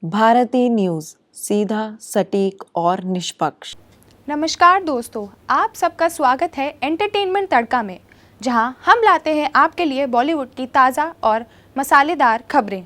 भारतीय न्यूज़, सीधा, सटीक और निष्पक्ष। नमस्कार दोस्तों, आप सबका स्वागत है एंटरटेनमेंट तड़का में, जहां हम लाते हैं आपके लिए बॉलीवुड की ताज़ा और मसालेदार खबरें।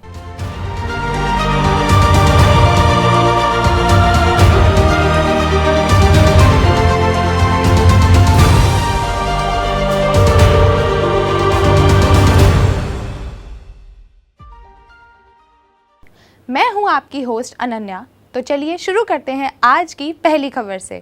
मैं हूं आपकी होस्ट अनन्या। तो चलिए शुरू करते हैं आज की पहली खबर से।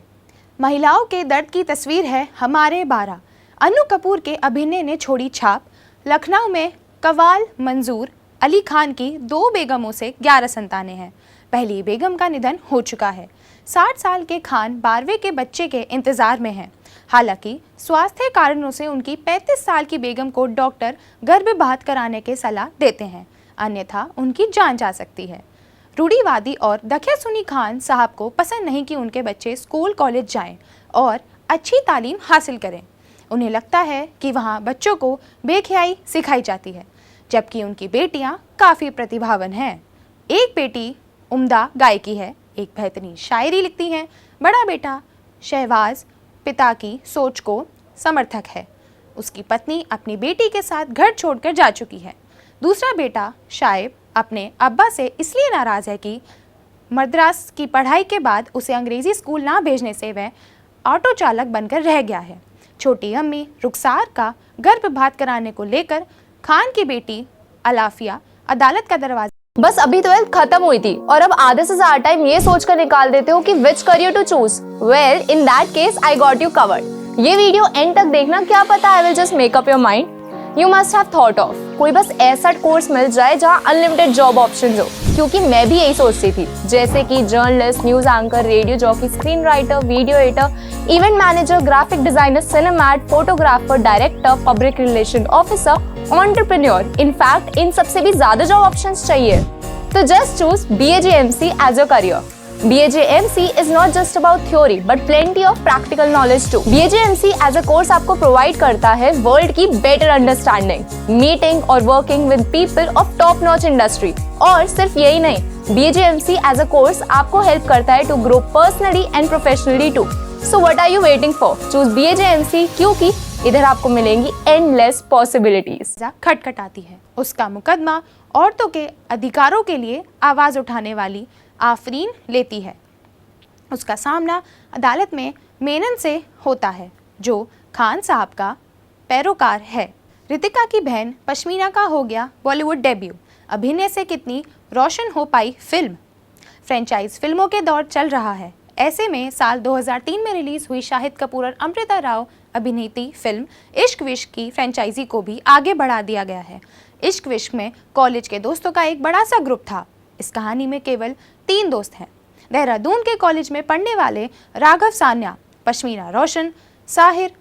महिलाओं के दर्द की तस्वीर है हमारे 12। अनु कपूर के अभिनय ने छोड़ी छाप। लखनऊ में कवाल मंजूर अली खान की 2 बेगमों से 11 संतानें हैं। पहली बेगम का निधन हो चुका है। 60 साल के खान 12वें के बच्चे के इंतजार में हैं। हालांकि स्वास्थ्य कारणों से उनकी 35 साल की बेगम को डॉक्टर गर्भपात कराने की सलाह देते हैं, अन्यथा उनकी जान जा सकती है। रूढ़िवादी और दखिया-सुन्नी खान साहब को पसंद नहीं कि उनके बच्चे स्कूल कॉलेज जाएं और अच्छी तालीम हासिल करें। उन्हें लगता है कि वहां बच्चों को बेख्याई सिखाई जाती है, जबकि उनकी बेटियां काफ़ी प्रतिभावान हैं। एक बेटी उम्दा गायकी है, एक बेहतरीन शायरी लिखती हैं। बड़ा बेटा शहबाज पिता की सोच को समर्थक है। उसकी पत्नी अपनी बेटी के साथ घर छोड़कर जा चुकी है। दूसरा बेटा शाइब अपने अब्बा से इसलिए नाराज़ है कि मद्रास की पढ़ाई के बाद उसे अंग्रेज़ी स्कूल ना भेजने से वह ऑटो चालक बनकर रह गया है। छोटी अम्मी रुखसार का गर्भपात कराने को लेकर खान की बेटी अलाफिया अदालत का दरवाजा। बस अभी 12th खत्म हुई थी और अब आधे से ज्यादा टाइम ये सोचकर निकाल देते हो कि which career to choose. Well, in that case I got you covered. ये वीडियो एंड तक देखना, क्या पता I will just make up your mind. You must have thought of कोई बस ऐसा कोर्स मिल जाए जहाँ अनलिमिटेड जॉब ऑप्शंस हो, क्योंकि मैं भी यही सोचती थी, जैसे कि journalist, news anchor, radio jockey, screen writer, video editor, event manager, graphic designer, cinematographer, director, public relation officer, entrepreneur. In fact इन सबसे भी ज्यादा जॉब ऑप्शंस चाहिए। तो just choose BAJMC as your career. BAJMC is not just about theory but plenty of practical knowledge too. BAJMC as a course आपको provide करता है world की better understanding, meeting और working with people of top notch industry. और सिर्फ यही नहीं, BAJMC as a course आपको help करता है to grow personally and professionally too. So what are you waiting for? Choose BAJMC क्योंकि इधर आपको मिलेंगी endless possibilities. खटखटाती है उसका मुकदमा औरतों के अधिकारों के लिए आवाज़ उठाने वाली आफरीन लेती है। उसका सामना अदालत में मेनन से होता है, जो खान साहब का पैरोकार है। रितिका की बहन पश्मीना का हो गया बॉलीवुड डेब्यू। अभिनय से कितनी रोशन हो पाई फिल्म। फ्रेंचाइज फिल्मों के दौर चल रहा है। ऐसे में साल 2003 में रिलीज हुई शाहिद कपूर और अमृता राव अभिनीत फिल्म इश्क विश्क की फ्रेंचाइजी को भी आगे बढ़ा दिया गया है। इश्क विश्क में कॉलेज के दोस्तों का एक बड़ा सा ग्रुप था। इस कहानी में केवल 3 दोस्त हैं। देहरादून के कॉलेज में पढ़ने वाले राघव सान्या, पश्मीना रोशन, साहिर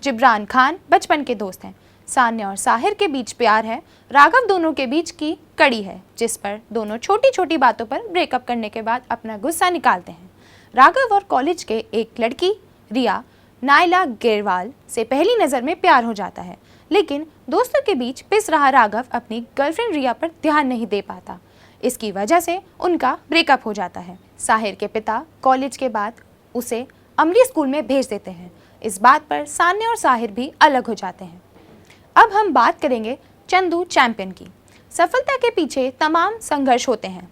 जिब्रान खान बचपन के दोस्त हैं। सान्या और साहिर के बीच प्यार है। राघव दोनों के बीच की कड़ी है, जिस पर दोनों छोटी छोटी बातों पर ब्रेकअप करने के बाद अपना गुस्सा निकालते हैं। राघव और कॉलेज के एक लड़की रिया नायला गेरवाल से पहली नज़र में प्यार हो जाता है, लेकिन दोस्तों के बीच पिस रहा राघव अपनी गर्लफ्रेंड रिया पर ध्यान नहीं दे पाता। इसकी वजह से उनका ब्रेकअप हो जाता है। साहिर के पिता कॉलेज के बाद उसे अमरी स्कूल में भेज देते हैं। इस बात पर सान्या और साहिर भी अलग हो जाते हैं। अब हम बात करेंगे चंदू चैंपियन की। सफलता के पीछे तमाम संघर्ष होते हैं।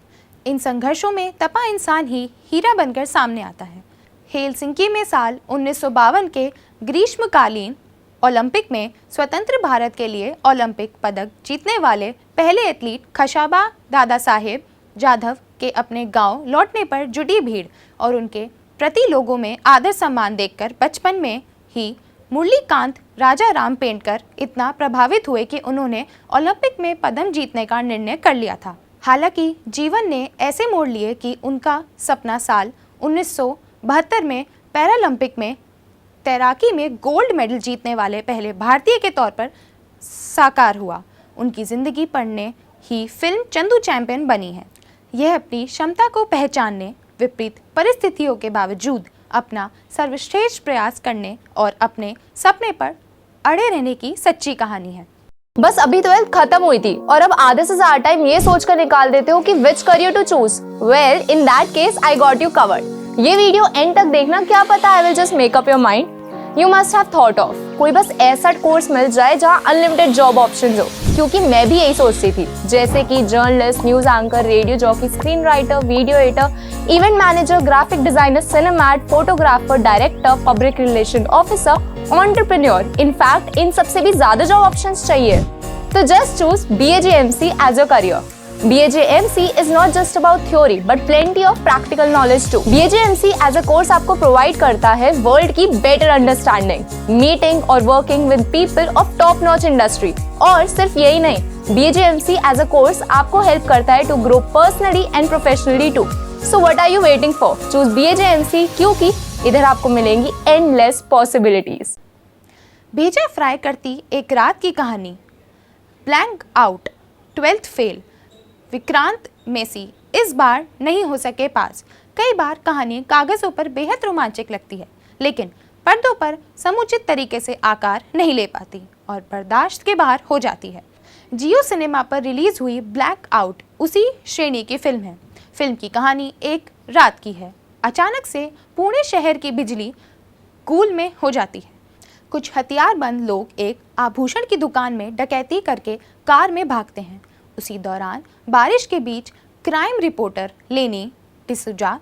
इन संघर्षों में तपा इंसान ही हीरा बनकर सामने आता है। हेलसिंकी में साल 1952 के ग्रीष्मकालीन ओलंपिक में स्वतंत्र भारत के लिए ओलंपिक पदक जीतने वाले पहले एथलीट खशाबा दादा साहेब जाधव के अपने गांव लौटने पर जुटी भीड़ और उनके प्रति लोगों में आदर सम्मान देखकर बचपन में ही मुरलीकांत राजा राम पेंटकर इतना प्रभावित हुए कि उन्होंने ओलंपिक में पदक जीतने का निर्णय कर लिया था। हालांकि जीवन ने ऐसे मोड़ लिए कि उनका सपना साल 1972 में पैरालंपिक में तैराकी में गोल्ड मेडल जीतने वाले पहले भारतीय के तौर पर साकार हुआ। उनकी ज़िंदगी पढ़ने ही फिल्म चंदू चैंपियन बनी है। यह अपनी क्षमता को पहचानने, विपरीत परिस्थितियों के बावजूद अपना सर्वश्रेष्ठ प्रयास करने और अपने सपने पर अड़े रहने की सच्ची कहानी है। बस अभी 12th खत्म हुई थी और अब आधे से ज्यादा टाइम ये सोचकर निकाल देते हो कि which career to choose. Well in that case I got you covered. ये वीडियो एंड तक देखना, क्या पता I will just make up your mind. You must have thought of कोई बस ऐसा कोर्स मिल जाए जहाँ अनलिमिटेड जॉब ऑप्शंस हो, क्योंकि मैं भी यही सोचती थी, जैसे कि journalist, news anchor, radio jockey, screen writer, video editor, event manager, graphic designer, cinematographer, director, public relation officer, entrepreneur. In fact इन सबसे भी ज्यादा जॉब ऑप्शंस चाहिए। तो just choose BAJMC as a career. BAJMC is not just about theory but plenty of practical knowledge too. BAJMC as a course आपको provide करता है world की better understanding, meeting और working with people of top notch industry। और सिर्फ यही नहीं, BAJMC as a course आपको help करता है to grow personally and professionally too. So what are you waiting for? Choose BAJMC क्योंकि इधर आपको मिलेंगी endless possibilities। भेजा फ्राई करती एक रात की कहानी, blank out, 12th fail. Vikrant Massey इस बार नहीं हो सके पास। कई बार कहानी कागज़ों पर बेहद रोमांचक लगती है, लेकिन पर्दों पर समुचित तरीके से आकार नहीं ले पाती और बर्दाश्त के बाहर हो जाती है। जियो सिनेमा पर रिलीज हुई ब्लैक आउट उसी श्रेणी की फिल्म है। फिल्म की कहानी एक रात की है। अचानक से पुणे शहर की बिजली गुल में हो जाती है। कुछ हथियारबंद लोग एक आभूषण की दुकान में डकैती करके कार में भागते हैं। उसी दौरान बारिश के बीच क्राइम रिपोर्टर लेनी डिसूजा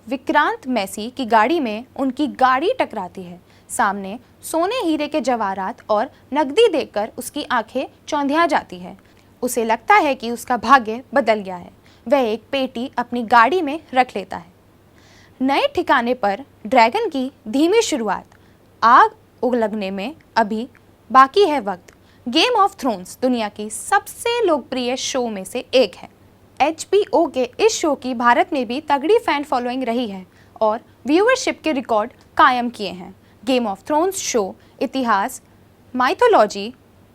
विक्रांत मेसी की गाड़ी में उनकी गाड़ी टकराती है। सामने सोने हीरे के जवाहरात और नकदी देखकर उसकी आंखें चौंधिया जाती है। उसे लगता है कि उसका भाग्य बदल गया है। वह एक पेटी अपनी गाड़ी में रख लेता है। नए ठिकाने पर ड्रैगन की धीमी शुरुआत, आग उगलने में अभी बाकी है वक्त। गेम ऑफ थ्रोन्स दुनिया की सबसे लोकप्रिय शो में से एक है। HBO के इस शो की भारत में भी तगड़ी फैन फॉलोइंग रही है और व्यूअरशिप के रिकॉर्ड कायम किए हैं। गेम ऑफ थ्रोन्स शो इतिहास, माइथोलॉजी,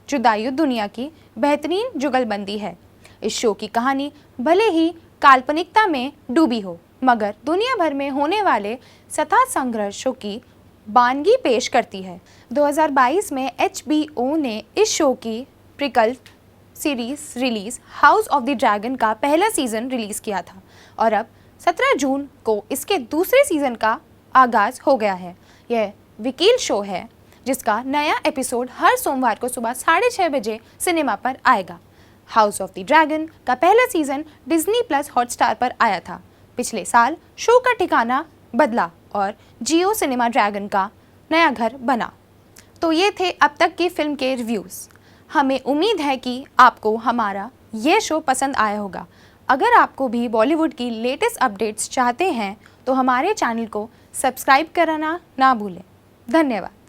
जुदाई दुनिया की बेहतरीन जुगलबंदी है। इस शो की कहानी भले ही काल्पनिकता में डूबी हो, मगर दुनिया भर में होने वाले सतत संघर्षों की बानगी पेश करती है। 2022 में HBO ने इस शो की prequel series release house of the dragon का पहला सीजन रिलीज किया था और अब 17 जून को इसके दूसरे सीजन का आगाज हो गया है। यह वकील शो है जिसका नया एपिसोड हर सोमवार को सुबह 6:30 बजे सिनेमा पर आएगा। हाउस ऑफ द ड्रैगन का पहला सीजन Disney+ हॉटस्टार पर आया था। पिछले साल शो का ठिकाना बदला और जियो सिनेमा ड्रैगन का नया घर बना। तो ये थे अब तक की फिल्म के रिव्यूज़। हमें उम्मीद है कि आपको हमारा ये शो पसंद आया होगा। अगर आपको भी बॉलीवुड की लेटेस्ट अपडेट्स चाहते हैं तो हमारे चैनल को सब्सक्राइब करना ना भूलें। धन्यवाद।